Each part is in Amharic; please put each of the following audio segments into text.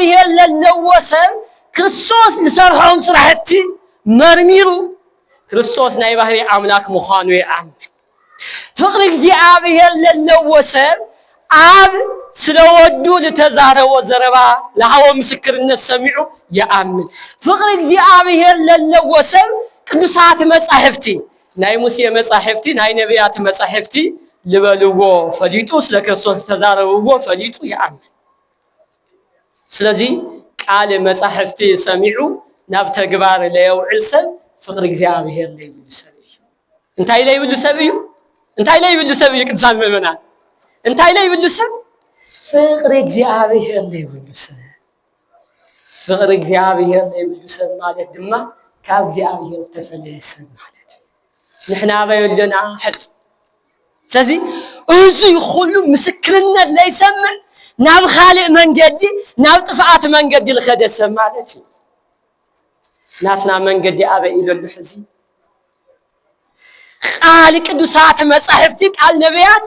እግዚአብሔር ለለወሰን ክርስቶስ ንሰርሖም ስራሕቲ መርሚሩ ክርስቶስ ናይ ባህሪ አምላክ ምዃኑ ይአምን ፍቅሪ እግዚአብሔር ለለወሰን አብ ስለወዱ ለተዛረወ ዘረባ ለሃወ ምስክርነት ሰሚዑ ይአምን ፍቅሪ እግዚአብሔር ለለወሰን ቅዱሳት መጻሕፍቲ ናይ ሙሴ መጻሕፍቲ ናይ ነቢያት መጻሕፍቲ ልበልዎ ፈሊጡ ስለ ክርስቶስ ተዛረብዎ ፈሊጡ ይአምን ስለዚህ ቃል መጻሕፍቲ ሰሚዑ ናብ ተግባር ለየውዕል ሰብ ፍቅሪ እግዚአብሔር ለይብሉ ሰብ እዩ እንታይ ለይብሉ ሰብ እዩ እንታይ ለይብሉ ሰብ እዩ ቅዱሳን ምእመናን እንታይ ለይብሉ ሰብ ፍቅሪ እግዚአብሔር ለይብሉ ሰብ ፍቅሪ እግዚአብሔር ለይብሉ ሰብ ማለት ድማ ካብ እግዚአብሔር ተፈለየ ሰብ ማለት ንሕና በየለና ሕል ስለዚህ እዙይ ሁሉ ምስክርነት ለይሰምዕ ናብ ካልእ መንገዲ ናብ ጥፍኣት መንገዲ ልኸደ ሰብ ማለት እዩ ናትና መንገዲ ኣበይ ኢለሉ ሕዚ ቃል ቅዱሳት መጻሕፍቲ ቃል ነቢያት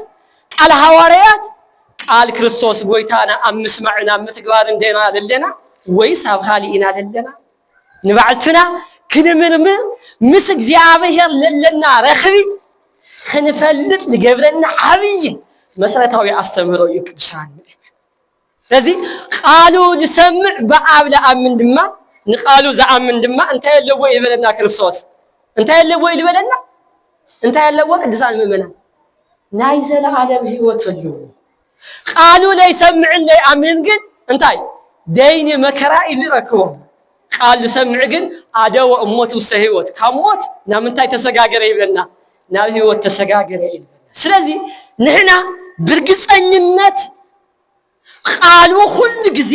ቃል ሐዋርያት ቃል ክርስቶስ ጎይታና ኣብ ምስማዕና ምትግባር እንደና ዘለና ወይስ ኣብ ካልእ ኢና ዘለና ንባዕልና ክንምርምር ምስ እግዚአብሔር ለለና ረኽቢ ክንፈልጥ ልገብረና ዓብይ መሰረታዊ ኣስተምህሮ እዩ ቅዱሳን ስለዚህ ቃሉ ልሰምዕ በአብ ለአምን ድማ ንቃሉ ዘአምን ድማ እንታይ የለዎ ይበለና ክርስቶስ እንታይ የለዎ ይበለና እንታይ የለዎ ቅዱሳን ምእመናን ናይ ዘለዓለም ህይወት ኣለዎ ቃሉ ለይሰምዕ ለይአምን ግን እንታይ ደይኒ መከራ ይረክቦ ቃሉ ሰምዕ ግን አደወ እሞት ውስተ ህይወት ካሞት ናብ እንታይ ተሰጋገረ ይበለና ናብ ህይወት ተሰጋገረ ይበለና ስለዚህ ንሕና ብርግፀኝነት ቃሉ ሁሉ ጊዜ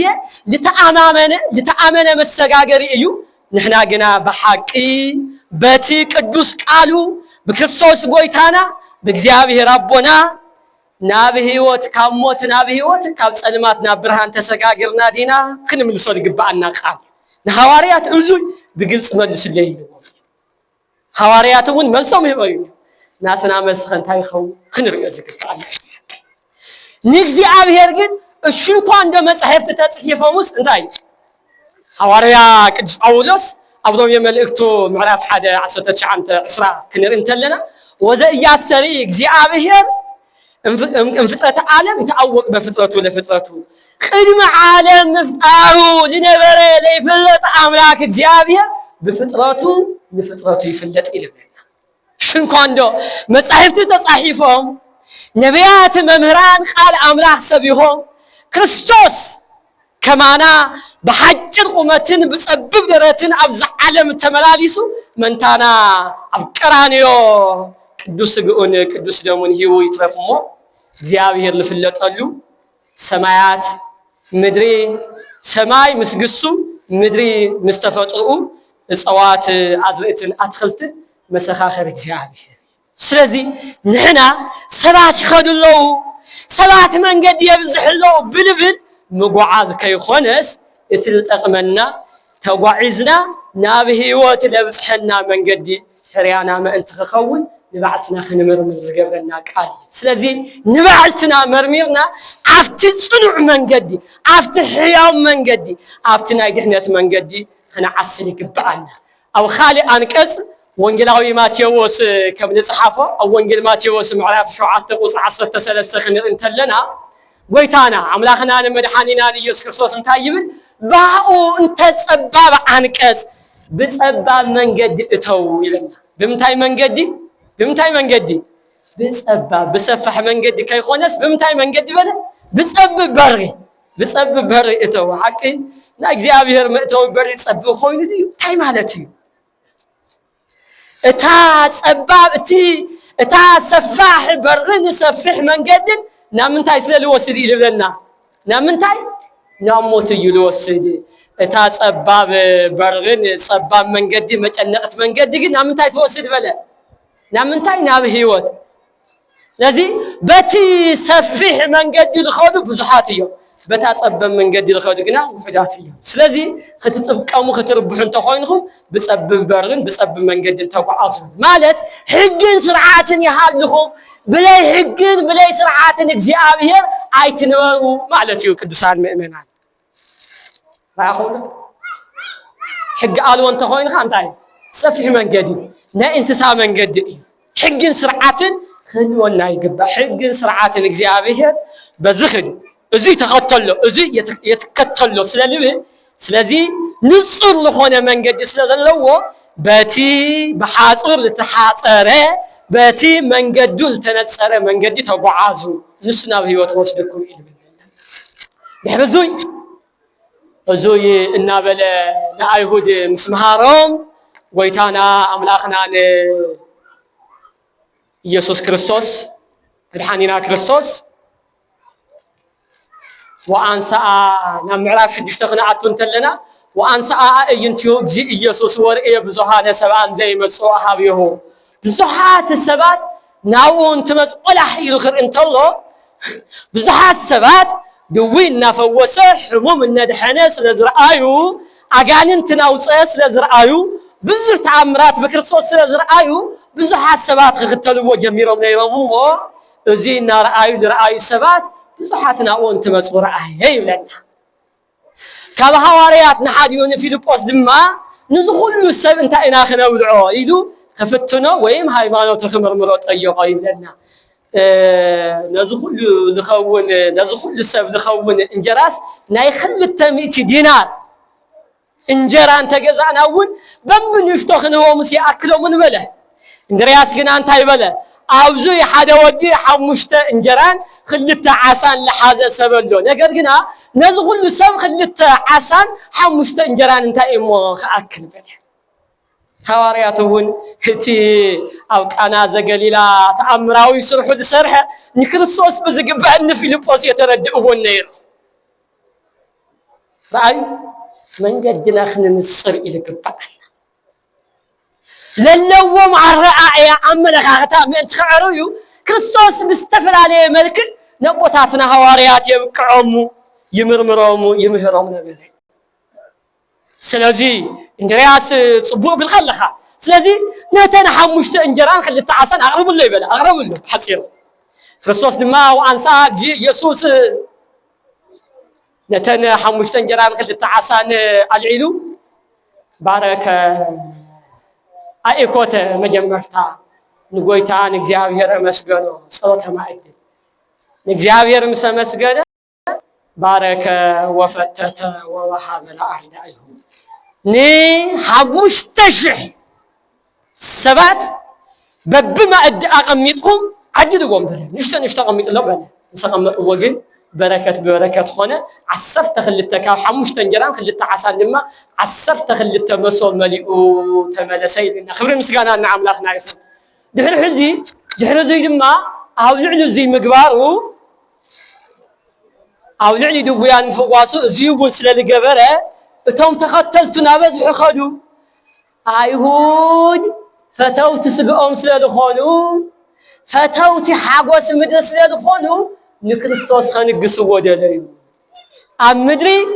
لتأمن መሰጋገሪ እዩ ንሕና ግና በሐቂ በቲ ቅዱስ ቃሉ በክርስቶስ ጎይታና በእግዚአብሔር አቦና ናብ ህይወት ካሞት ናብ ህይወት ካብ ጸልማት ናብ ብርሃን ተሰጋገርና ዲና ክንምልሶ ይግባአና ቃል ንሐዋርያት እዙይ ብግልጽ መልስልይ ሐዋርያቱን መልሶም ይበዩ ናትና መስኸን ታይኸው ክንሪዮ ዝግባአና ንእግዚአብሔር ግን እሺ እንኳን እንደ መጻሕፍት ተጽሒፈውስ እንታይ ሐዋርያ ቅዱስ ጳውሎስ አብሮም የመልእክቱ ምዕራፍ 1:19 ክንርኢ እንተለና ወዘእያሰሪ እግዚአብሔር እንፍጥረት ዓለም ይታወቅ በፍጥረቱ ለፍጥረቱ ቅድመ ዓለም መፍጣሩ ለነበረ ለይፍለጥ አምላክ እግዚአብሔር በፍጥረቱ ለፍጥረቱ ይፍለጥ ይለና ሽንኳን እንደ መጻሕፍት ተጽሒፈው ነቢያት መምህራን ቃል አምላክ ሰቢሆም ክርስቶስ ከማና በሐጭር ቁመትን በጸብብ ደረትን አብዛ ዓለም ተመላሊሱ መንታና አፍቀራንዮ ቅዱስ ግኡን ቅዱስ ደሙን ህይወ ይትረፍሞ እግዚአብሔር ልፍለጠሉ ሰማያት ምድሪ ሰማይ ምስግሱ ምድሪ ምስተፈጥሩ እጽዋት አዝርእትን አትክልትን መሰኻኸር እግዚአብሔር ስለዚህ ንሕና ሰባት ይኸዱለው ሰባት መንገድ የብዝሕለው ብልብል ምጓዓዝ ከይኾነስ እትልጠቅመና ተጓዒዝና ናብ ህይወት ለብጽሕና መንገዲ ሕርያና ምእንቲ ክኸውን ንባዕልና ክንምርምር ዝገብረና ቃል ስለዚህ ንባዕልና መርሚርና ኣብቲ ጽኑዕ መንገዲ ኣብቲ ሕያው መንገዲ ኣብቲ ናይ ድሕነት መንገዲ ክንዓስል ይግባአና ኣብ ካልእ አንቀጽ ወንጌላዊ ማቴዎስ ከም ዝጽሓፎ ኣብ ወንጌል ማቴዎስ ምዕራፍ 7:13 ክንርኢ እንተለና ጎይታና አምላክና ለመድኃኒና ኢየሱስ ክርስቶስ እንታይ ይብል ባኡ እንተ ጸባብ አንቀጽ በጸባብ መንገድ እተው ይለና በምታይ መንገዲ በጸባብ በሰፋሕ መንገዲ ከይኾነስ በምታይ መንገዲ በለ በጸባብ በሪ እተው ሐቂ ና እግዚአብሔር መእተው በሪ ጸባብ ኮይኑ እንታይ ማለት እዩ እታ ጸባብ እታ ሰፋሕ በርን ሰፍሕ መንገድን ናምንታይ ስለልወስድ ይልብለና ናምንታይ ናሞት ይልወስድ እታ ጸባብ በርን ጸባብ መንገዲ መጨነቅት መንገዲ ግን ናምንታይ ተወስድ በለ ናምንታይ ናብ ህይወት ስለዚህ በቲ ሰፍሕ መንገዲ ልኸዱ ብዙሓት እዮም በታ ጸባብ መንገዲ ልኸዱ ግና ውሑዳት እዮም ስለዚህ ክትጥብቀሙ ክትርብሑ እንተኾይንኩም ብጸባብ በርን በጸባብ መንገድን ተጓዓዙ ማለት ሕግን ስርዓትን ይሃልኹም ብለይ ሕግን ብለይ ስርዓትን እግዚአብሔር አይትነበሩ ማለት እዩ ቅዱሳን ምእመናን رايكم حق قالوا انت خوين خانتاي صفح منقدي نا انسسا منقدي حق سرعات خلونا يقبا حق سرعات እግዚአብሔር በዝخد እዚ ተከተሎ እዚ የተከተሎ ስለዚህ ንጹር ለሆነ መንገድ ስለዘለዎ በቲ በሐጽር ለተሐጸረ በቲ መንገዱ ለተነጸረ መንገድ ተጓዙ ንስና በህይወት ወስደኩም ይልብልና ይህርዙይ እዙይ እና በለ ለአይሁድ ምስምሃሮም ጎይታና አምላክና ኢየሱስ ክርስቶስ መድኃኒና ክርስቶስ وأنسى نمعرف شدش تقنعت تلنا وأنسى أينتيو جي إيسوس ورئي بزهاد سبان زي مسوء هابيه بزهاد السبات ناون تمز ولا حيل خير انت الله بزهاد السبات دوين نفوسه حموم الندحنة سلزرآيو أقانين تناوصة سلزرآيو بزر تعمرات بكرسوس سلزرآيو بزهاد السبات غتلوا جميرهم نيرهم وزين رآيو لرآيو السبات بزحاتنا وانت مصورة هي لنا كما حواريات نحاديون فيلبوس دما نزخل السب انت انا خنا ودعو يدو خفتنا ويم هايمانو تخمرمرو طيقوا لنا نزخل السب نخون انجراس ناي خلت 100 دينار انجرا انت جزعناون بمن يفتخنهم سي اكلوا من بله اندرياس كنا انت يبله أوزي حدا ودي حمشته إنجران خلته عسان لحاجة سبلو نقدر قلنا نزغل سب خلته عسان حمشته إنجران انت إمو أكل بله حوارياتهون هتي أو أنا زقليلا تأمراوي سرحو دي سرحة نكرسوس بزقبه أن فيلبوس يتردئون نير رأي من قدنا خلنا نصر إلى قبعنا للو مع الرعاية عمل خاطئ من تخعريو كريستوس مستفل عليه ملك نبوتاتنا حواريات يبقعومو يمرمرومو يمهروم نبيري سلازي اندرياس صبوع بالخلخة سلازي نتنا حمشت انجران خلت عسان اغرب اللي يبلا اغرب له حصير كريستوس دما وانسا جي يسوس نتنا حمشت انجران خلت عسان العيلو بارك أيكوت مجمعتا نقولتا نجزاوير مسجنو صلاة معدي نجزاوير مسجنو بارك وفتت ووهب لأعدائهم ني حبوش تشح سبات ببما أد أقميتهم عددوا بله نشتا قميت الله بله نسقمت وجن بركة خونه عصرت خلتك حموش تنجران خلت عسان لما عصرت خلت مسول مليئو تملسي لنا خبر مسكانا نعم لا نعرف دحر زي لما او يعلو زي مقبارو او يعلي دوبيان فواسو زيو سلا لقبره اتهم تختلتنا بزح خدو ايهود فتوت سبقهم سلا لخونو فتوت حاقوس مدرس سلا لخونو نكريستوس خنقس ودليو ام مدري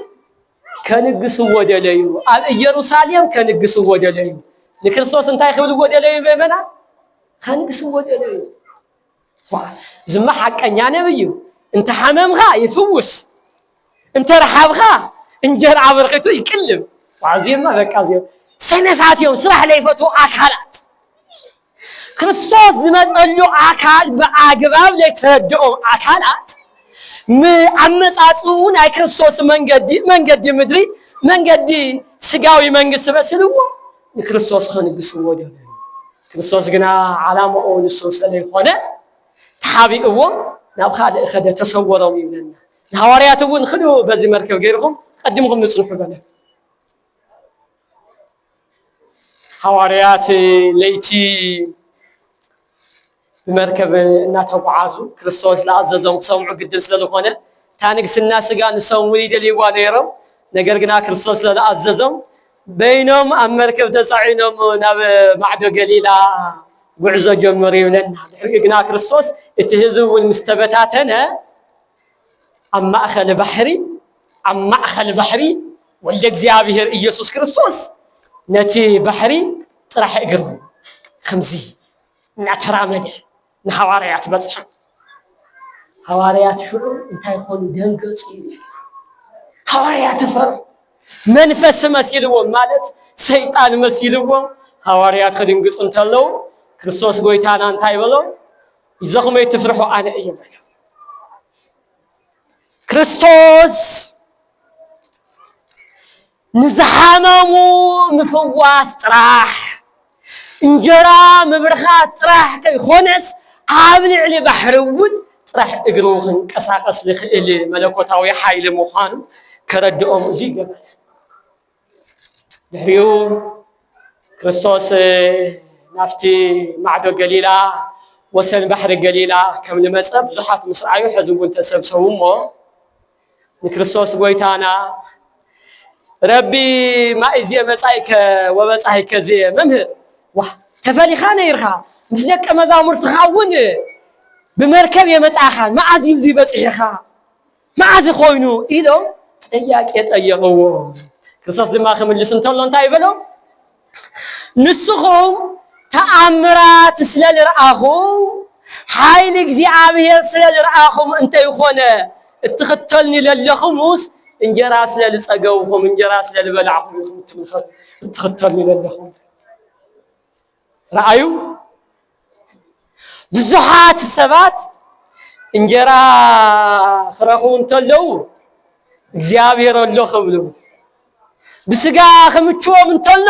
كنقس ودليو ام يروساليم كنقس ودليو نكريستوس انتي خبل ودليو بمنا خنقس ودليو زما حقኛ ነብዩ انت حممها يفوس انت رحابها انجر عبرقته يقلب وعزيما بقى زي سنفات يوم صراح لا يفتو اكلات ክርስቶስ ዝመጸሉ አካል በአግባብ ላይ ተረድኦ አካላት አመጻጽኡን አይ ክርስቶስ መንገድ ምድሪ መንገድ ስጋዊ መንግስት በስልዎ ክርስቶስ ኸንግስ ወደ ክርስቶስ ግና ዓላማው ንሱ ስለሆነ ታቢእዎ ናብ ካልእ ኸደ ተሰወረው ይብለና ሐዋርያቱን خدو በዚህ መርከብ ገይርኩም ቀድምኩም ንጽንሑ በለ ሐዋርያት ለይቲ مركب ناتوقعازو كريستوس لاززهم سمعوا قدن سلالخونه تانقسنا سغا نسوي دليوا نيرو ነገር ግን ክርስቶስ ለአዘዘው በይኖም አመርከብ ተጻዒኖም ናብ ማዕዶ ገሊላ ጉዕዞ ጀመሩ ይብለና ግን ክርስቶስ እቲ ህዝቡ ምስተበታተነ አማእኸል ባሕሪ ወልደ እግዚአብሔር ኢየሱስ ክርስቶስ ነቲ ባሕሪ ጥራሕ እግሩ ከምዚ ናተራመደ نحواريات بصح حواريات شعور انت يكون دنقص حواريات فر መንፈስ መሲልዎም ማለት ሰይጣን መሲልዎም ሐዋርያት ከድንግጹ እንተለው ክርስቶስ ጎይታና እንታይ በሎ ይዘኹመይ ትፍርሑ ኣነ እየ በሎ ክርስቶስ ንዝሓመሙ ምፍዋስ ጥራሕ እንጀራ ምብርኻት ጥራሕ ከይኾነስ ኣብ ልዕሊ ባሕሪ እውን ጥራሕ እግሩ ክንቀሳቀስ ዝኽእል መለኮታዊ ሓይሊ ምዃኑ ከረድኦም እዚ ይገበረ ድሕሪኡ ክርስቶስ ናፍቲ ማዕዶ ገሊላ ወሰን ባሕሪ ገሊላ ከም ዝመፀ ብዙሓት ምስ ረኣዩ ሕዚ እውን ተሰብሰቡ እሞ ንክርስቶስ ጎይታና ረቢ ማእዝየ መጻእከ ወበጻሕከ ዝየ መምህር ዋ ተፈሊኻ ነይርካ ምስ ደቀ መዛሙርትኻ እውን ብመርከብ የመጻእኻ መዓዝ እዩ ዝበፂሕኻ መዓዝ ኮይኑ ኢሎም ጥያቄ ጠየቕዎ ክርስቶስ ድማ ክምልስ እንተሎ እንታይ ይበሎም ንስኹም ተኣምራት ስለ ዝረኣኹም ሓይሊ እግዚኣብሔር ስለ ዝረኣኹም እንተይኮነ እትኽተልኒ ዘለኹምስ እንጀራ ስለ ዝፀገቡኹም እንጀራ ስለ ዝበላዕኹም ኢኹም እትኽተልኒ ዘለኹም ረኣዩ ብዙሓት ሰባት እንጀራ ክረኽቡ እንተለው እግዚኣብሔር ኣሎ ክብሉ ብስጋ ክምችዎም እንተሎ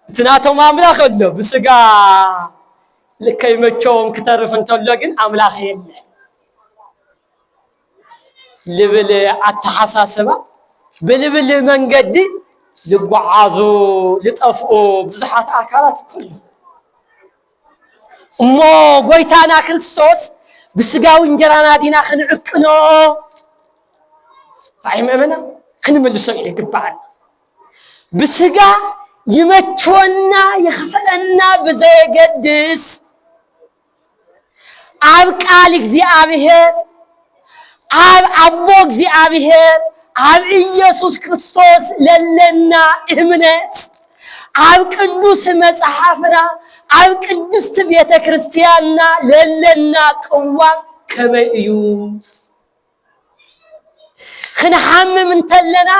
እቲ ናቶም ኣምላኽ ኣሎ ብስጋ ከይመቸዎም ክተርፍ እንተሎ ግን ኣምላኽ የለ ልብል ኣተሓሳስባ ብልብል መንገዲ ዝጓዓዙ ዝጠፍኡ ብዙሓት ኣካላት ይፈሉ እሞ ጎይታና ክርስቶስ ብስጋዊ እንጀራና ዲና ክንዕቅኖ ኣይምእመና ክንምልሶ ይግባአና ብስጋ ይመችወና ይኽፈለና ብዘይገድስ ኣብ ቃል እግዚአብሔር ኣብ ኣቦ እግዚአብሔር ኣብ ኢየሱስ ክርስቶስ ለለና እምነት ኣብ ቅዱስ መጽሓፍና ኣብ ቅድስት ቤተ ክርስቲያንና ለለና ቅዋም ከመይ እዩ ክንሓምም እንተለና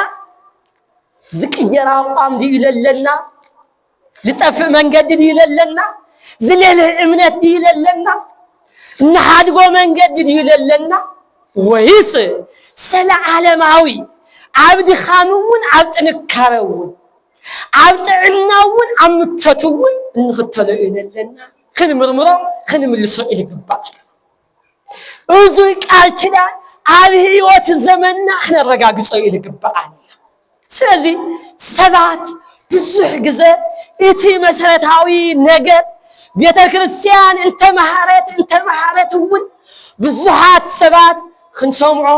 ዝቅየር ኣቋም ድዩ ለለና ዝጠፍእ መንገዲ ድዩ ለለና ዝልዕልዕ እምነት ድዩ ለለና እናሓድጎ መንገዲ ድዩ ለለና ወይስ ሰለዓለማዊ ኣብ ድኻም እውን ኣብ ጥንካረ እውን ኣብ ጥዕና እውን ኣብ ምቾት እውን እንኽተሎ እዩ ለለና ክንምርምሮ ክንምልሶ ይግባእ እዙይ ቃል ኪዳን ኣብ ህይወት ዘመንና ክነረጋግጾ ይግባእ ስለዚህ ሰባት ብዙሕ ግዜ እቲ መሰረታዊ ነገር ቤተ ክርስቲያን እንተመሃረት እውን ብዙሓት ሰባት ክንሰምዖ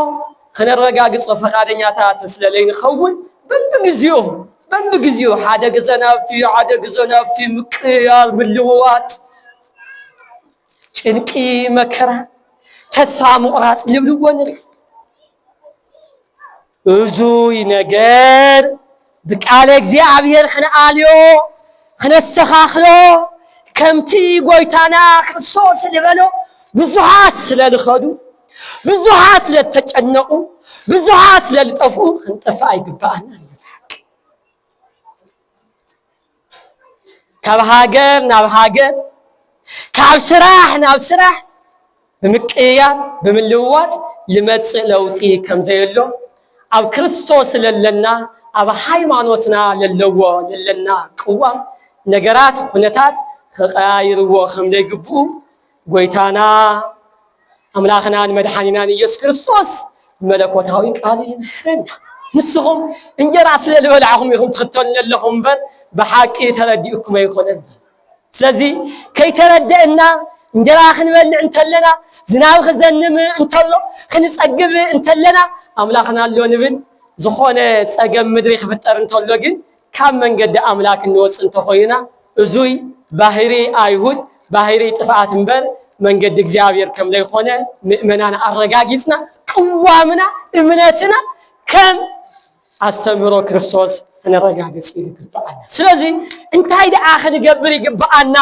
ክነረጋግጾ ፈቃደኛታት ስለለይንኸውን በብግዚኡ ሓደ ግዜ ናብቲ ምቅያር ምልውዋጥ ጭንቂ መከራ ተስፋ ምቑራፅ ልብልዎ ንርኢ እዙይ ነገር ብቃል እግዚአብሔር ክንኣልዮ ክነስተኻኽሎ ከምቲ ጎይታና ክርስቶስ ዝበሎ ብዙሓት ስለዝኸዱ ብዙሓት ስለተጨነቁ ብዙሓት ስለዝጠፍኡ ክንጠፍእ ኣይግባአና ካብ ሃገር ናብ ሃገር ካብ ስራሕ ናብ ስራሕ ብምቅያር ብምልውዋጥ ልመጽእ ለውጢ ከም ዘየሎ ኣብ ክርስቶስ ለለና ኣብ ሃይማኖትና ለለና ቅዋም ነገራት ኩነታት ከቀያይርዎ ከም ዘይግብኡ ጎይታና ኣምላኽናን መድሓኒናን ኢየሱስ ክርስቶስ መለኮታዊ ቃል ይምሕረና ንስኹም እንጀራ ስለ ዝበልዓኹም ኢኹም ትኽተሉ ዘለኹም እምበር ብሓቂ ተረዲእኩም ኣይኮነን ስለዚ ከይተረድአና እንጀራ ክንበልዕ እንተለና ዝናብ ክዘንም እንተሎ ክንፀግብ እንተለና ኣምላኽና ኣሎ ንብል ዝኾነ ፀገም ምድሪ ክፍጠር እንተሎ ግን ካብ መንገዲ ኣምላክ እንወፅእ እንተኾይና እዙይ ባህሪ ኣይሁድ ባህሪ ጥፍኣት እምበር መንገዲ እግዚአብሔር ከም ዘይኮነ ምእመናን ኣረጋጊፅና ቅዋምና እምነትና ከም ኣስተምህሮ ክርስቶስ ክንረጋግፅ ይግባአና ስለዚ እንታይ ደኣ ክንገብር ይግባአና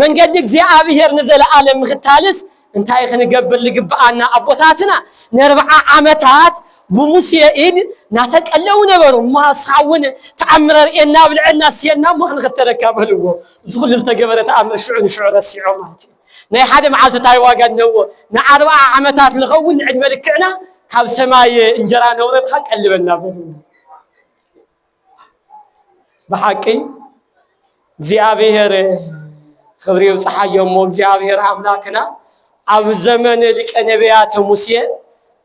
መንገዲ እግዚአብሔር ንዘለዓለም ክታልስ እንታይ ክንገብር ይግባአና ኣቦታትና ን40 ዓመታት بموسى إيد ناتقلوا نبرو ما صاون تأمر إنا بالعنا سينا ما نخترك كابلوه زغل التجبر تأمر شعور السيعة ماتي نه حدا معلت تايواجد نو نعرف عمتات الغون عند ملكنا كاب سماي إنجرا نورت خلق اللي بنابرو بحكي زيابير خبري وصحى يوم زيابير أملاكنا أو الزمن لك نبيات موسى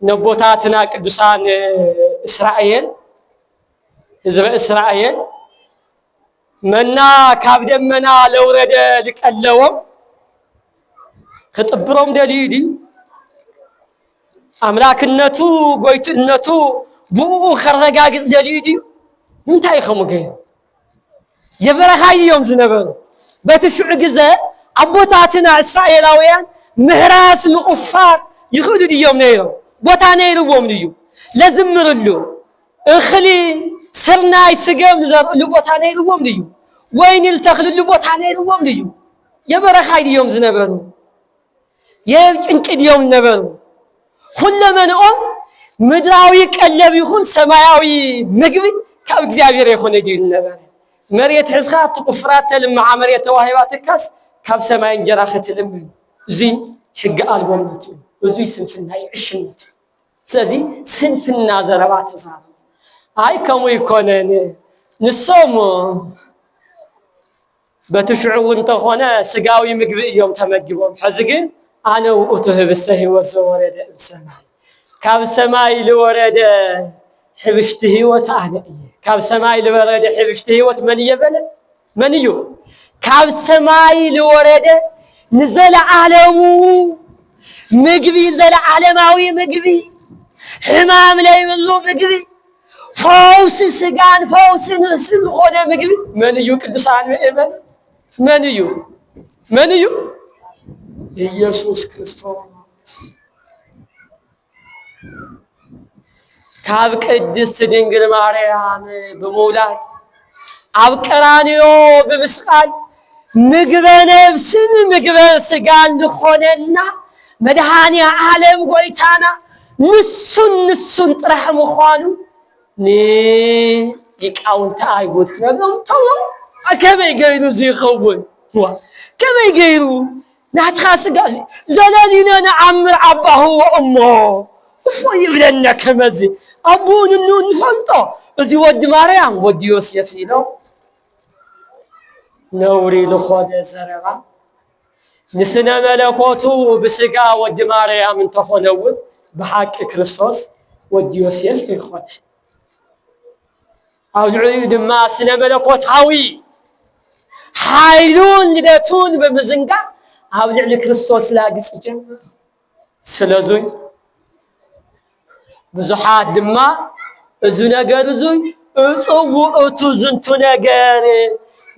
نبوتاتنا قدسان إسرائيل حزب إسرائيل منا كابدمنا لورد لك اللوم خطبرهم دليلي أملاكنتو قويتنتو بو خرقاقز دليلي انتهي خمقين يبرخاي يوم زنبر بتشعر جزء أبوتاتنا إسرائيلاويان مهراس مقفار يخدو دي يوم نيرو بوتانيرو بوم ديو لازم مرلو اخلي سرناي سقم زرلو بوتانيرو بوم ديو وين التخللو بوتانيرو بوم ديو يبرخاي يوم زنبر ينقد يوم نبر كل من مدراوي قلب يكون سماوي مغبي كاب እግዚአብሔር يكون دي نبر مريت حزخات قفرات لما مريت واهبات كاس كاب سماي انجرا ختلم زي حق البومت زي سنفنا يعشنت ስለዚህ ስንፍና ዘረባት ዛሬ አይ ከሙ ይኮነን ንሶም በትሽዑን ተሆነ ስጋዊ ምግብ እዮም ተመግቦም ሕዚ ግን አነ ውእቱ ህብስተ ሕይወት ዘወረደ እምሰማይ ካብ ሰማይ ለወረደ ሕብሽቲ ሕይወት አነ እየ ካብ ሰማይ ለወረደ ሕብሽቲ ሕይወት መን ይበለ መን እዩ ካብ ሰማይ ለወረደ ንዘለዓለሙ ምግቢ ዘለዓለማዊ ምግቢ ሕማም ላይ ብሎ ምግቢ ፈውስ ስጋን ፈውስ ንስል ሆነ ምግቢ መን እዩ ቅዱሳን ምእመን መን እዩ ኢየሱስ ክርስቶስ ካብ ቅድስት ድንግል ማርያም በመውላድ ኣብ ቀራንዮ በመስቀል ምግበ ነፍስን ምግበ ስጋን ዝኾነና መድኃኔ ዓለም ጎይታና ንሱን ጥራሕ ምዃኑ ሊቃውንት አይሁድ ክነግሮም ተውሎም ከመይ ገይሩ ዝይኸውን ከመይ ገይሩ ናትኻ ስጋ ዘለሊነ ነዓምር ዓባሁ ወእሞ እፎ ይብለና ከመዚ ኣቡን ንፈልጦ እዚ ወዲ ማርያም ወዲ ዮሴፍ ኢሎም ነውሪ ልኾነ ዘረባ ንስነ መለኮቱ ብስጋ ወዲ ማርያም እንተኾነውን بحق كريستوس ودي يوسف يخون أو العلي دما سنة ملكوت هاوي حايلون لداتون بمزنقا أو العلي كريستوس لاقس جنة سلازوي بزحات دما زنا قرزوي اصوو اتو زنتو نقار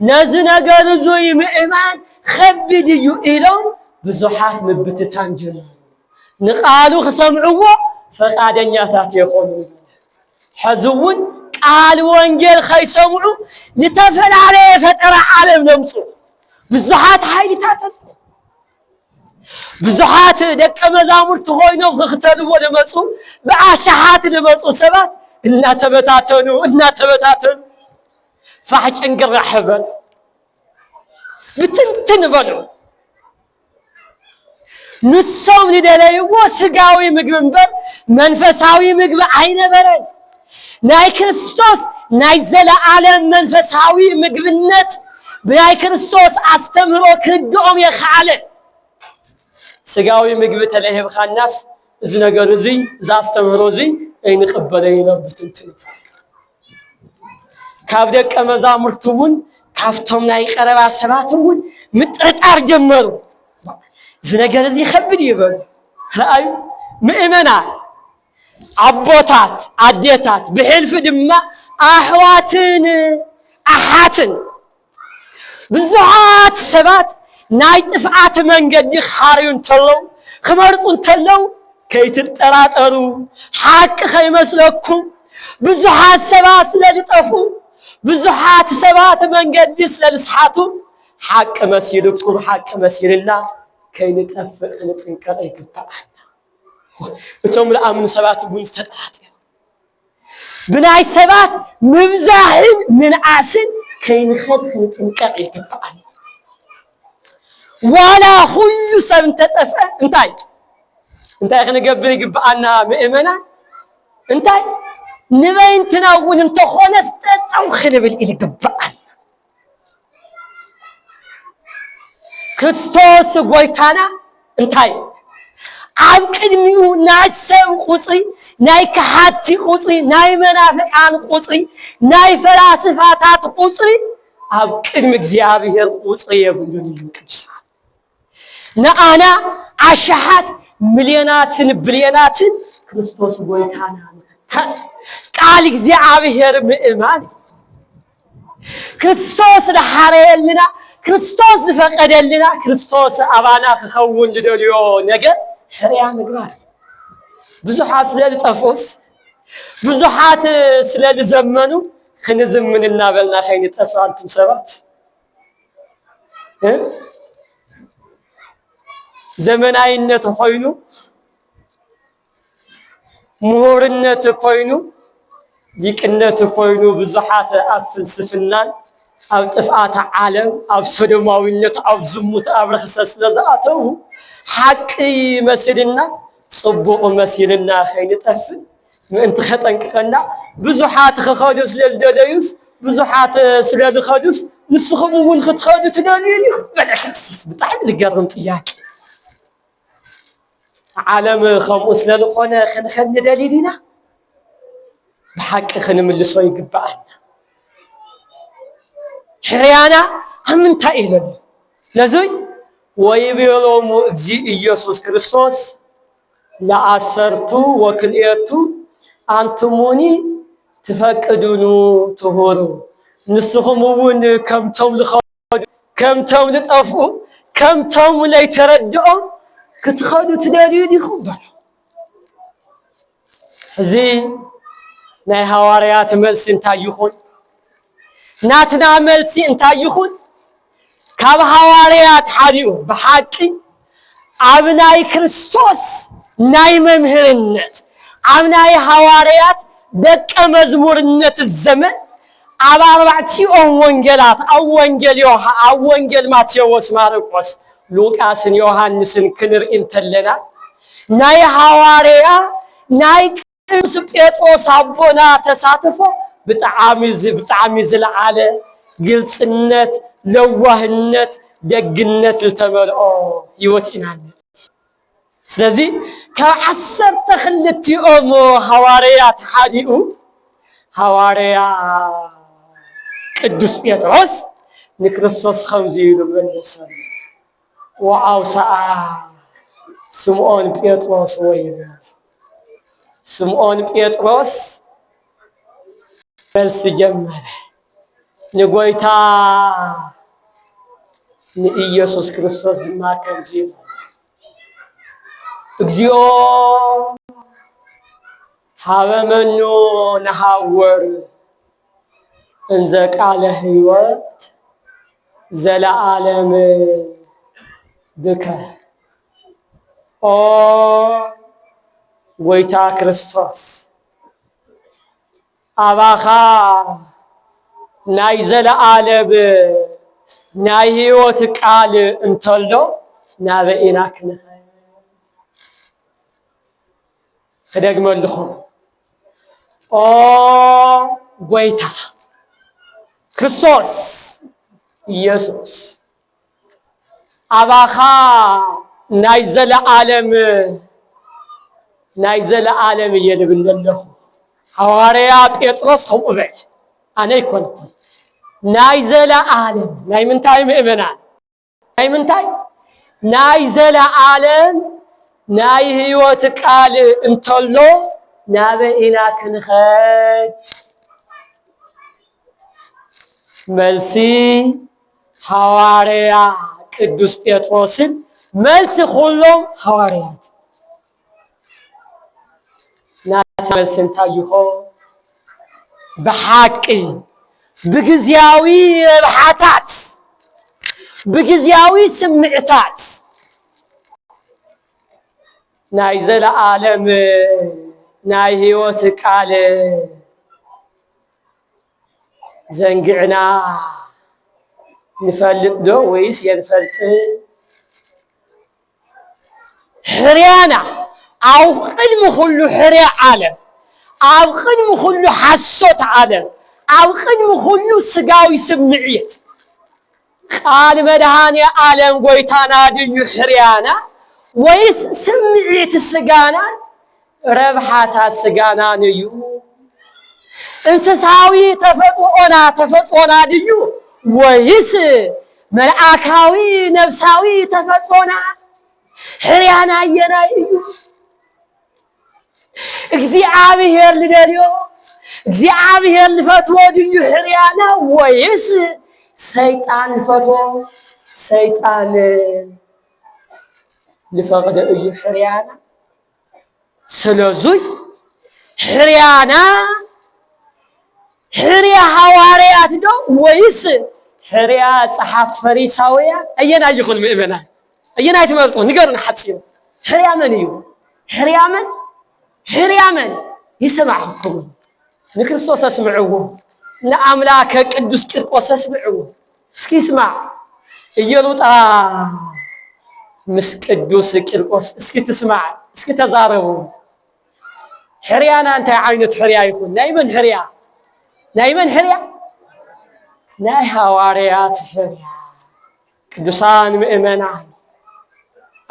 نزنا قرزوي مئمان خبدي يو إلهم بزحات مبتتان جنة نقالوا خسمعوا فقادنياتات يقولون حزون قالوا وانجيل خيسمعوا يتفل عليه فترة عالم نمصو بزحات حيلي تاتل بزحات دك مزامر تغوينهم اختلوا لمصو بعاشحات لمصو سبات إنا تبتاتنوا فحج انقرع حبل بتنتن بلو نصوم لدليو سقاوي مقبنبر منفساوي مقب عين برن ناي كريستوس ناي زل عالم منفساوي مقبنت بناي كريستوس استمرو كردوم يخالد سقاوي مقب تليه بخاناس إذ نقر زي إذا استمرو زي أين قبلينا بتنتن كابدك مزامرتمون كافتهم ناي قربا سباتمون مترت أرجمرو زنقر زي خبر يبل رأي مؤمنا عبوتات عديتات بحلف دماء أحواتن أحاتن بزعات سبات نايت فعات من قد خاريون تلو خمرتون تلو كي تتراترو حق خيمس لكم بزعات سبات للطفو بزعات سبات من قد للسحاتو حق مسيركم حق مسير الله كي نتأفق نتنكر أي كتاعنا وتوم لأمن سبات بون استطاعت بناي سبات مبزاهن من عسل كينخد خنطنقق يتبعل ولا كل سنة تتفق انتاي خنقبل يقبعنا مؤمنا انتاي نبين تناون انت خونس تتعو خنبل إلي قبعنا كريستوس قويتانا انتاي عن قدميو ناي سم قصي ناي كحاتي قصي ناي منافقان قصي ناي فلاسفاتات قصي عن قدم እግዚአብሔር قصي يقولون القدسان نانا عشحات مليونات بليونات كريستوس قويتانا قال እግዚአብሔር مؤمن كريستوس لحريلنا كريستوس فقدلنا كريستوس أبانا خون لدوليو نجا حريا مقبال بزحات سلال تفوس بزحات سلال زمنو خنزم من النابلنا خين تفعل تمسرات زمناينة خوينو مهورنة خوينو ديكنة خوينو بزحات أفلسفنان أو تفعات عالم أو سودماوينة أو زموت أو رخصص لذاته حقي مسيرنا صبوق مسيرنا خين تفل من تخطنك قلنا بزحات خخادوس للدوديوس بزحات سلال خادوس نسخمو من خد خادوس دانيني بلا حسيس بتعب لقرن طياك عالم خموس للخونة خن دليلنا بحق خن من اللي صوي قبعنا حريانا هم انتقلوا لذي ويبيلهم اجزي إيسوس كريستوس لعسرتو وكليتو أنتموني تفقدونو تهورو نسخمون كم توم لخادو كم توم لتقفو كم توم ليتردعو كتخادو تداريو دي خبر زي ناي هواريات ملسين تايخون ناتنا ملسي انتا يخون كاب حواريات حريو بحاكي عبناي كريستوس ناي ممهرنت عبناي حواريات دك مزمورنت الزمن عب 4 وانجلات أو وانجل يوحا أو وانجل ماتيوس ماركوس لوكاس يوحنسن كنر انتلنا ناي حواريا ناي كريس بيتروس أبونا تساتفو بتعامي زلعالة قلصنت لوهنت دقنت التملؤ يوتئنا سلازي كعسر تخلتي حواريات حديقو حواريا قدوس بيتروس نكريستوس خمزيلو ملسان وعوسا سمعون بيتروس ويبا سمعون بيتروس بلس جمره نقويتا نإيسوس كريستوس بما كان جيفا اكزيو حاوى منو نحاور انزك على هيوات زل عالم بكا قويتا كريستوس أباخا نايزل عالب ناي هيوتك قال انتلو نابئيناك نخير خدق ملخون قويتا كريستوس يسوس أباخا نايزل عالم يلبن اللخو حواريا بيطرس هم أبعي أنا يكون نايزل عالم ناي من تاي مؤمنان ناي من تاي نايزل عالم ناي هيوتك قال انتلو نابئنا كنخد ملسي حواريا قدوس بيطرسن ملسي كلهم حواريات ملسن تايخو بحقي بجزياوي ربحاتات بجزياوي سمعتات نايزل عالم ناي هيوتك على ዘንግዕና نفلت دو ويس ينفلت حريانا أو قدم كله حريا عالم أو قدم كله حسوت عالم أو قدم كله سقاوي سمعيت قال مدهاني عالم قويتانا دي حريانا ويس سمعيت السقانا ربحاتها السقانا نيو انسساوي تفتقونا ديو ويس ملعكاوي نفساوي تفتقونا حريانا ينايو እግዚአብሔር ልደልዮ እግዚአብሔር ልፈትዎ ድዩ ሕርያና ወይስ ሰይጣን ልፈትዎ ሰይጣን ልፈቅደ እዩ ሕርያና ስለዙይ ሕርያና ሕርያ ሐዋርያት ዶ ወይስ ሕርያ ጸሐፍት ፈሪሳውያን አየና ይኹን ምእመና አየና ይትመርጹ ንገሩን ሐጺሩ ሕርያ መን እዩ ሕርያ መን ይሰማዕኩም ንክርስቶስ እስምዕዎ ንአምላከ ቅዱስ ቂርቆስ እስምዕዎ እስኪ ስማዕ እየሉጣ ምስ ቅዱስ ቂርቆስ እስኪ ትስማዕ እስኪ ተዛረቡ ሕርያና እንታይ ዓይነት ሕርያ ይኹን ናይ መን ሕርያ ናይ ሐዋርያት ሕርያ ቅዱሳን ምእመናን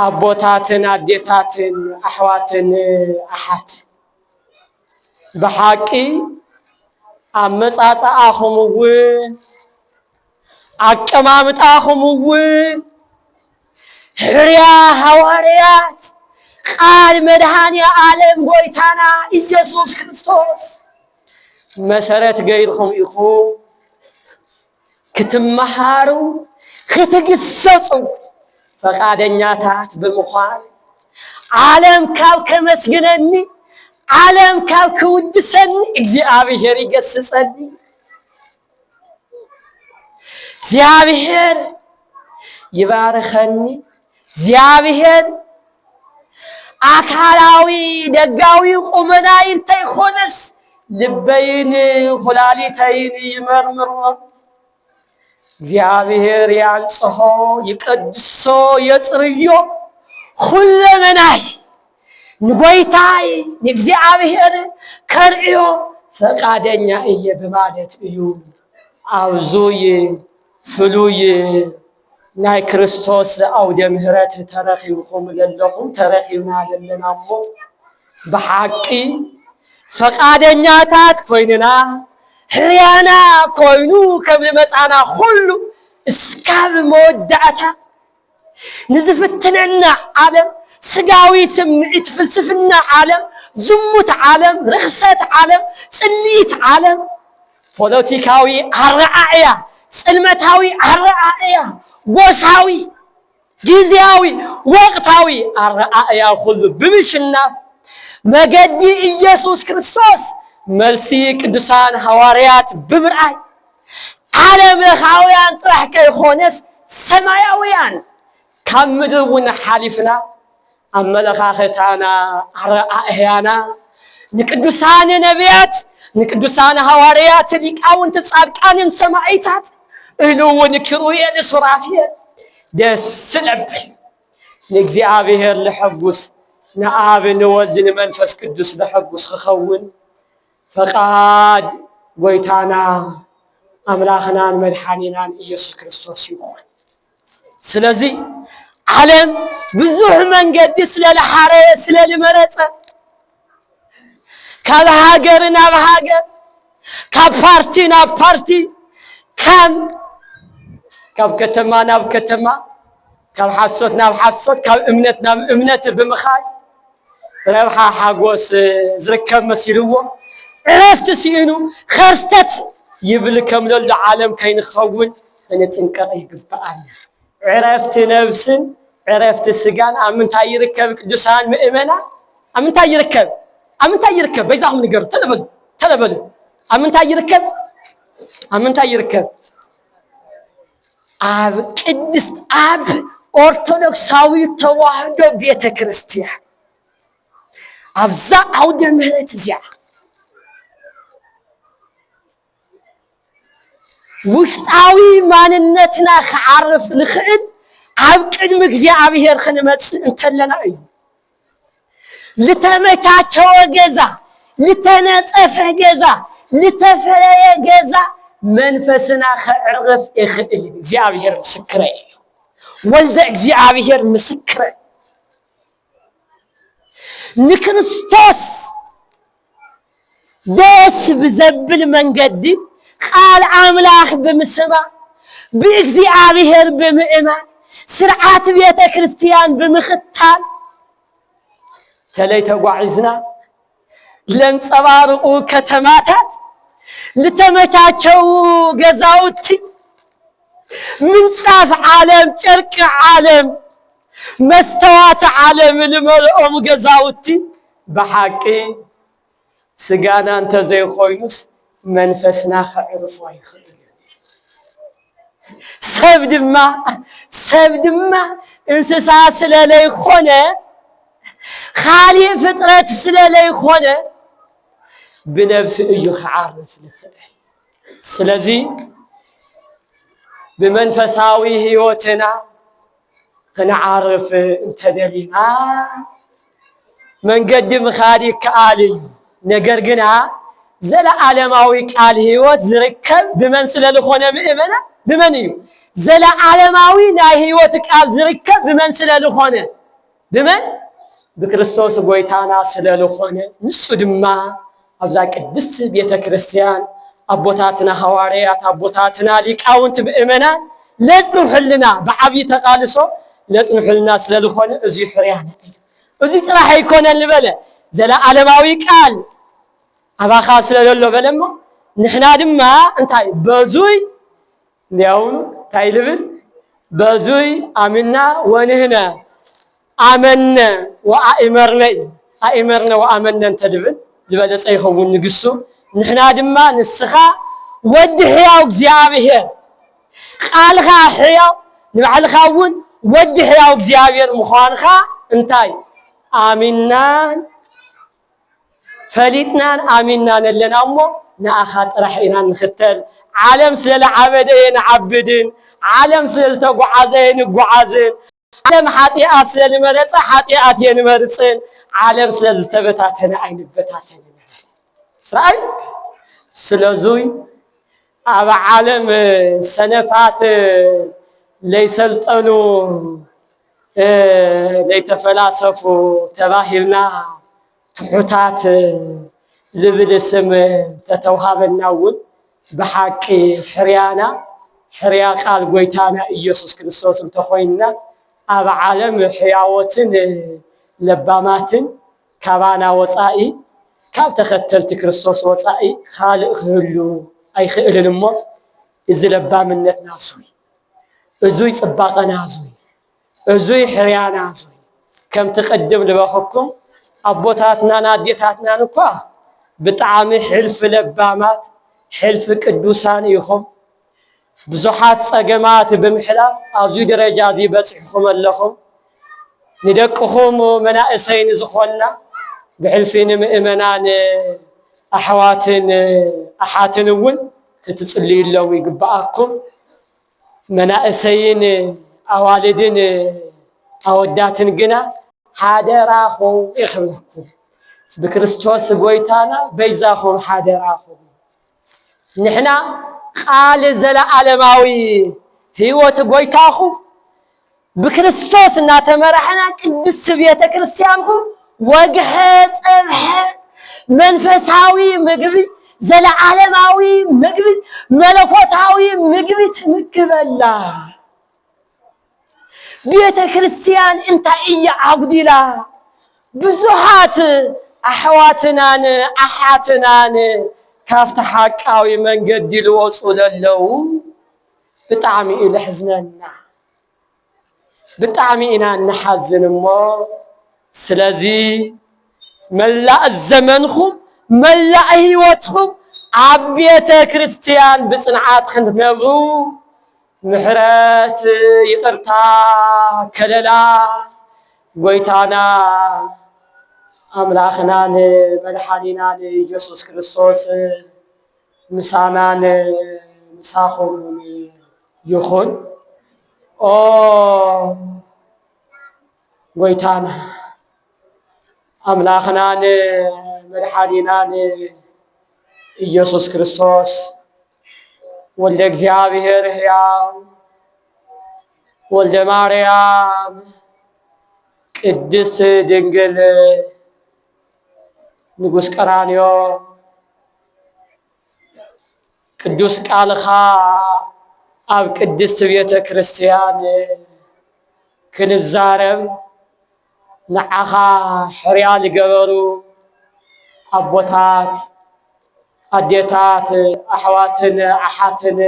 አቦታትን አዴታትን አሕዋትን አሓትን بحقي أمصاصاهم وين أكمامطاهم وين حريا حواريات قال مدهاني عالم بويتانا إيسوس كريستوس مسارات غيركم إخو كتمحارو كتجسسوا فقادنياتات بمخال عالم كاو كمسجنني عالم كاو كودسن እግዚአብሔር ይገስጸኒ እግዚአብሔር ይባርከኒ እግዚአብሔር አካላዊ ደጋዊ ቁመናይን ተይኾነስ ልበይን ኹላሊተይን ይመርምሮ እግዚአብሔር ያንጽሖ ይቀድሶ የጽርዮ ሁለመናይ ንጎይታይ ንእግዚአብሔር ከርዮ ፈቃደኛ እየ በማለት እዩ አውዙይ ፍሉይ ናይ ክርስቶስ አውደ ምህረት ተረኺብኩም ለለኹም ተረኺብና ለለናሞ በሐቂ ፈቃደኛታት ኮይንና ሕርያና ኮይኑ ከም መጻና ሁሉ እስካብ መወዳእታ ንዝፍትነና ዓለም ስጋዊ ስምዒት ፍልስፍና ዓለም ዝሙት ዓለም ርክሰት ዓለም ጽሊት ዓለም ፖለቲካዊ አረአያ ጽልመታዊ አረአያ ጎሳዊ ጊዜያዊ ወቅታዊ አረአያ ሁሉ ብምሽናፍ መገዲ ኢየሱስ ክርስቶስ መልሲ ቅዱሳን ሐዋርያት ብምርአይ ዓለም ለኻውያን ጥራሕ ከይኾነስ ሰማያውያን ካብ ምድር እውን ሓሊፍና أملخاختانا أرأيانا نقدسان نبيات نقدسان حواريات لقاونت تصادقان سماعيتات إلو ونكروية لصرافية دس لب نእግዚአብሔር لحقوس نآب نولد منفس قدس لحقوس خخون فقاد ويتانا أملاخنا مدحانينا إيسوس كريستوس يكون سلازي ዓለም ብዙሕ መንገዲ ስለለሓረየ ስለልመረፀ ካብ ሃገር ናብ ሃገር ካብ ፓርቲ ናብ ፓርቲ ካብ ከተማ ናብ ከተማ ካብ ሓሶት ናብ ሓሶት ካብ እምነት ናብ እምነት ብምኻድ ረብሓ ሓጎስ ዝርከብ መሲልዎ ዕረፍቲ ሲኢኑ ኸርተት ይብል ከምለሉ ዓለም ከይንኸውን ክንጥንቀቕ ይግባአና عرفت نفسا عرفت السجان أمنتا يركب قدسان مؤمنا أمنتا يركب بيزاهم نقر تلبل أمنتا يركب أب قدس أب أرثوذكساوي تواهدو بيت كريستيان أبزا عودة مهرت زيا ውሽጣዊ ማንነትና ከዓርፍ ንኽእል ኣብ ቅድሚ እግዚአብሔር ክንመጽእ እንተለና እዩ። ልተመቻቸወ ገዛ፣ ልተነጸፈ ገዛ፣ ልተፈረየ ገዛ መንፈስና ከዕርፍ ይኽእል። እግዚአብሔር ምስክረ እዩ። ወልደ እግዚአብሔር ምስክረ ንክርስቶስ ደስ ብዘብል መንገዲ ቃል አምላክ ብምስማዕ ብእግዚአብሔር ብምእማን ስርዓት ቤተ ክርስቲያን ብምኽታል ተለይ ተጓዒዝና ለንጸባርቁ ከተማታት ልተመቻቸው ገዛውቲ ምንጻፍ ዓለም ጨርቂ ዓለም መስተዋት ዓለም ልመልኦም ገዛውቲ ብሓቂ ስጋና እንተ ዘይኮይኑስ መንፈስና ከዕርፎ አይኽእል። ሰብ ድማ እንስሳ ስለለይኮነ ካሊእ ፍጥረት ስለለይኮነ ብነፍሲ እዩ ክዓርፍ ልኽእል። ስለዚ ብመንፈሳዊ ህይወትና ክንዓርፍ እንተደሊና መንገዲ ምኻድ ይከኣል እዩ። ነገር ግና ዘለዓለማዊ ቃል ህይወት ዝርከብ ብመን ስለልኾነ ምእመና ብመን እዩ? ዘለዓለማዊ ናይ ህይወት ቃል ዝርከብ ብመን ስለልኾነ ብመን? ብክርስቶስ ጎይታና ስለልኾነ ንሱ ድማ ኣብዛ ቅድስት ቤተ ክርስቲያን ኣቦታትና ሐዋርያት ኣቦታትና ሊቃውንት ምእመናን ለጽንሑልና ብዓብይ ተቃልሶ ለጽንሑልና ስለልኾነ እዙይ ፍርያና እዩ። እዙይ ጥራሕ ኣይኮነን ልበለ ዘለዓለማዊ ቃል ኣባኻ ስለለሎ በለሞ ንሕና ድማ እንታይ በዙይ እንዲያውም እንታይ ልብል በዙይ ኣሚና ወንህነ ኣመነ ወኣእመርነ ኣእመርነ ወኣመነ እንተድብል ዝበለፀ ይኸውን ንግሱ ንሕና ድማ ንስኻ ወዲ ሕያው እግዚአብሔር ቃልኻ ሕያው ንባዕልኻ እውን ወዲ ሕያው እግዚአብሔር ምዃንኻ እንታይ ኣሚናን ፈሊጥናን ኣሚናን ኣለና እሞ ንኣኻ ጥራሕ ኢና ንኽተል። ዓለም ስለለዓበደ ንዓብድን፣ ዓለም ስለልተጓዓዘ ንጓዓዝን፣ ዓለም ሓጢኣት ስለልመረፀ ሓጢኣት የንመርፅን፣ ዓለም ስለዝተበታተነ ኣይንበታተንን። ስራይ ስለዙይ ኣብ ዓለም ሰነፋት ለይሰልጠኑ ለይተፈላሰፉ ተባሂልና ትሑታት ልብል ስም ተተውሃበና እውን ብሓቂ ሕርያና ሕርያ ቃል ጎይታና ኢየሱስ ክርስቶስ እንተኾይንና ኣብ ዓለም ሕያወትን ለባማትን ካባና ወፃኢ ካብ ተኸተልቲ ክርስቶስ ወፃኢ ካልእ ክህሉ ኣይኽእልን እሞ እዚ ለባምነትና ዙይ እዙይ ጽባቐና ዙይ እዙይ ሕርያና ዙይ ከምቲ ቅድም ልበኽኩም ኣቦታትናን ኣዴታትናን እኳ ብጣዕሚ ሕልፊ ለባማት ሕልፊ ቅዱሳን ኢኹም ብዙሓት ፀገማት ብምሕላፍ ኣዙይ ደረጃ እዚ በፂሕኩም ኣለኹም። ንደቅኹም መናእሰይ ንዝኾንና ብሕልፊ ንምእመናን ኣሕዋትን ኣሓትን እውን ክትጽልዩሎም ይግባኣኩም። መናእሰይን ኣዋልድን ኣወዳትን ግና ሓደራኹም ይኽብለኩም ብክርስቶስ ጎይታና በይዛኹም ሓደራኹም። ንሕና ቃል ዘለዓለማዊ ህይወት ጎይታኹም ብክርስቶስ እናተመራሕና ቅድስት ቤተ ክርስቲያንኩም ወግሐ ፀብሐ መንፈሳዊ ምግቢ ዘለዓለማዊ ምግቢ መለኮታዊ ምግቢ ትምግበላ። ቤተ ክርስቲያን እንታይ እያ ዓጉዲላ? ብዙሓት ኣሕዋትናን ኣሓትናን ካብቲ ሓቃዊ መንገዲ ልወፁ ለለው ብጣዕሚ እዩ ልሕዝነና፣ ብጣዕሚ ኢና ንሓዝን እሞ። ስለዚ መላእ ዘመንኩም መላእ ህይወትኩም ኣብ ቤተ ክርስቲያን ብጽንዓት ክትነብሩ ምሕረት ይቅርታ ከለላ ጎይታና ኣምላኽናን መድሓኒናን ኢየሱስ ክርስቶስ ምሳናን ምሳኹም ይኹን። ኦ ጎይታና አምላኽናን መድኃኒናን ኢየሱስ ክርስቶስ ወልደ እግዚአብሔር ሕያው ወልደ ማርያም ቅድስት ድንግል ንጉሥ ቀራንዮ ቅዱስ ቃልኻ ኣብ ቅድስት ቤተ ክርስቲያን ክንዛረብ ንዓኻ ሕርያ ዝገበሩ ኣቦታት ኣዴታት ኣሕዋትን ኣሓትን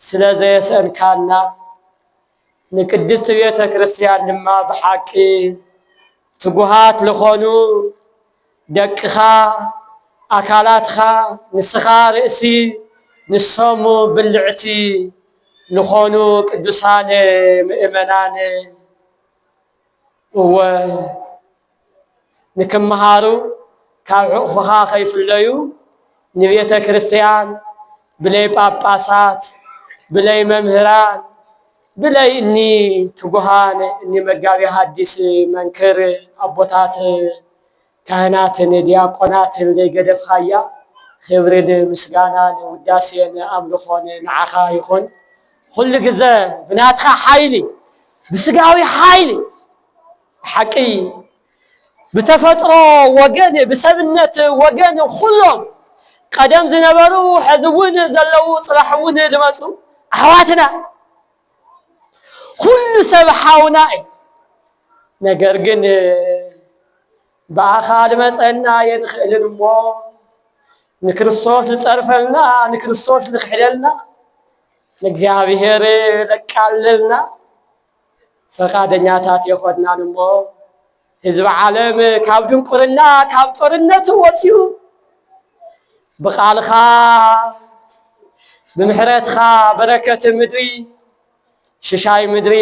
ስለ ዘየስአንካና ንቅድስት ቤተ ክርስቲያን ድማ ብሓቂ ትጉሃት ዝኾኑ ደቅኻ ኣካላትኻ ንስኻ ርእሲ ንሶም ብልዕቲ ዝኾኑ ቅዱሳን ምእመናን እወ ንክመሃሩ ካብ ሕቑፍኻ ከይፍለዩ ንቤተ ክርስቲያን ብለይ ጳጳሳት ብለይ መምህራን ብለይ እኒ ትጉሃን እኒ መጋቢ ሐዲስ መንክር ኣቦታት ካህናትን ዲያቆናትን ዘይገደፍካያ ክብርን ምስጋናን ውዳሴን ኣምልኾን ንዓኻ ይኹን። ኩሉ ግዜ ብናትኻ ሓይሊ ብስጋዊ ሓይሊ ሓቂ ብተፈጥሮ ወገን ብሰብነት ወገን ኩሎም ቀደም ዝነበሩ ሕዚ እውን ዘለው ፅባሕ እውን ዝመፁ ኣሕዋትና ኩሉ ሰብ ሓውና እዩ። ነገር ግን ብኣኻ ልመፀና የንኽእልን እሞ ንክርስቶስ ዝፀርፈልና ንክርስቶስ ዝክሕደልና ንእግዚአብሔር ለቃልልና ፈቃደኛታት የኾናን እሞ ህዝቢ ዓለም ካብ ድንቁርና ካብ ጦርነት ወፂኡ ብቃልኻ ብምሕረትኻ በረከት ምድሪ ሽሻይ ምድሪ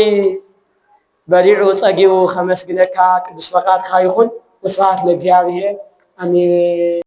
በሊዑ ፀጊቡ ከመስግነካ ቅዱስ ፈቃድካ ይኹን። ወስብሐት ለእግዚአብሔር አሜን።